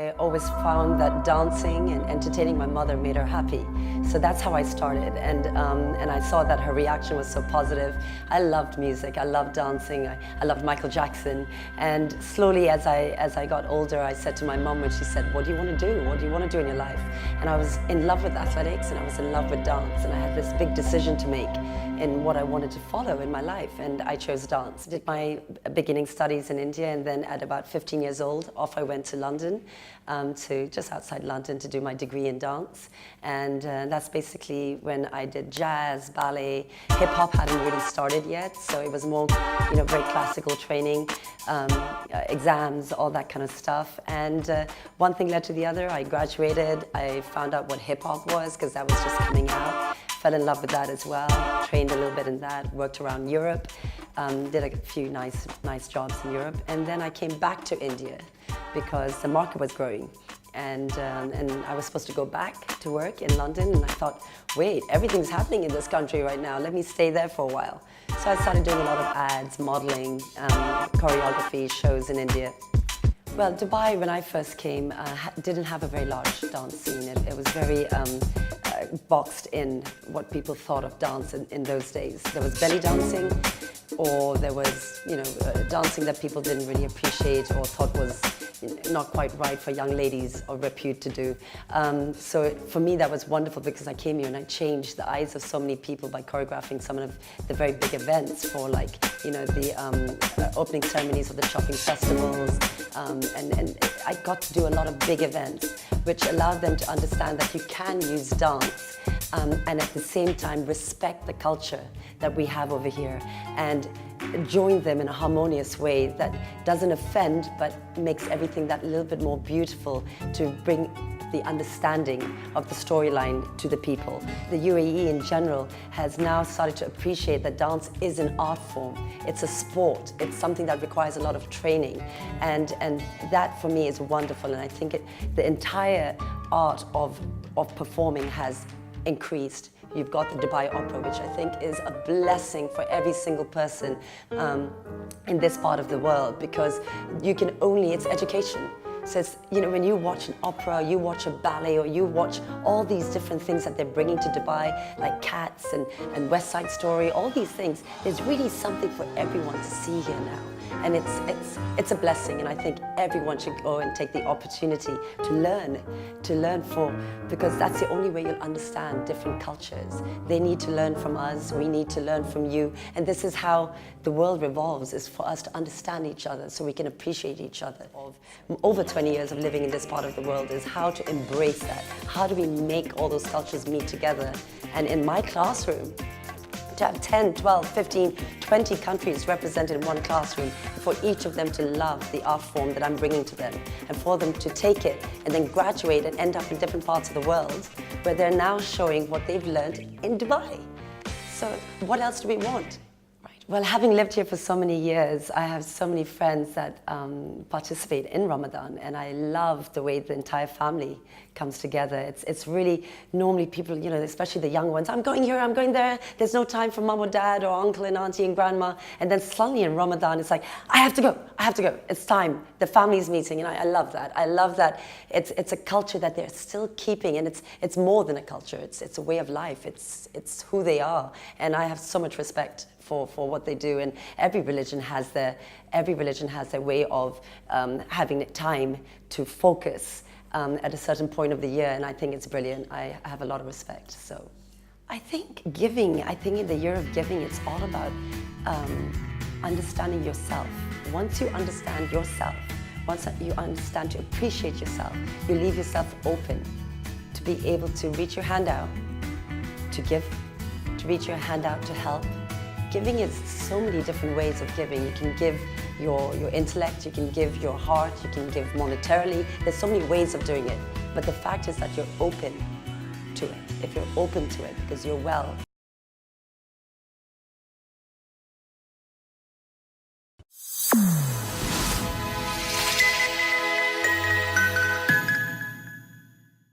I always found that dancing and entertaining my mother made her happy. So that's how I started, and I saw that her reaction was so positive. I loved music, I loved dancing, I loved Michael Jackson, and slowly as I got older, I said to my mom when she said, what do you want to do? What do you want to do in your life? And I was in love with athletics and I was in love with dance, and I had this big decision to make in what I wanted to follow in my life, and I chose dance. Did my beginning studies in India, and then at about 15 years old, off I went to London, to just outside London to do my degree in dance, and that's basically when I did jazz, ballet. Hip-hop hadn't really started yet, so it was more, very classical training, exams, all that kind of stuff, and one thing led to the other. I graduated, I found out what hip-hop was, because that was just coming out. Fell in love with that as well, trained a little bit in that, worked around Europe, did a few nice jobs in Europe, and then I came back to India because the market was growing, and I was supposed to go back to work in London, and I thought, wait, everything's happening in this country right now, let me stay there for a while. So I started doing a lot of ads, modeling, choreography, shows in India. Well, Dubai, when I first came, didn't have a very large dance scene. It was very boxed in what people thought of dance in those days. There was belly dancing, or there was, dancing that people didn't really appreciate or thought was not quite right for young ladies of repute to do. So for me, that was wonderful because I came here and I changed the eyes of so many people by choreographing some of the very big events for, like, the opening ceremonies of the shopping festivals. And I got to do a lot of big events, which allowed them to understand that you can use dance and at the same time respect the culture that we have over here and join them in a harmonious way that doesn't offend but makes everything that little bit more beautiful to bring the understanding of the storyline to the people. The UAE in general has now started to appreciate that dance is an art form. It's a sport. It's something that requires a lot of training. And that for me is wonderful. And I think the entire art of performing has increased. You've got the Dubai Opera, which I think is a blessing for every single person in this part of the world, because it's education. So it's, when you watch an opera, you watch a ballet, or you watch all these different things that they're bringing to Dubai, like Cats and West Side Story, all these things, there's really something for everyone to see here now. And it's a blessing, and I think everyone should go and take the opportunity to learn because that's the only way you'll understand different cultures. They need to learn from us, we need to learn from you, and this is how the world revolves, is for us to understand each other so we can appreciate each other. Over 20 years of living in this part of the world is how to embrace that. How do we make all those cultures meet together? And in my classroom, to have 10, 12, 15, 20 countries represented in one classroom, for each of them to love the art form that I'm bringing to them, and for them to take it and then graduate and end up in different parts of the world where they're now showing what they've learned in Dubai. So what else do we want? Well, having lived here for so many years, I have so many friends that participate in Ramadan, and I love the way the entire family comes together. It's really, normally people, especially the young ones, I'm going here, I'm going there, there's no time for mom or dad or uncle and auntie and grandma, and then suddenly in Ramadan, it's like, I have to go, it's time, the family's meeting, and I love that. I love that it's a culture that they're still keeping, and it's more than a culture, it's a way of life, it's who they are, and I have so much respect for what they do, and every religion has their way of having time to focus at a certain point of the year, and I think it's brilliant. I have a lot of respect. So I think giving, in the year of giving, it's all about understanding yourself. Once you understand yourself, once you understand to appreciate yourself, you leave yourself open to be able to reach your hand out, to give, to reach your hand out to help. Giving is so many different ways of giving. You can give your intellect, you can give your heart, you can give monetarily. There's so many ways of doing it. But the fact is that you're open to it. If you're open to it, because you're well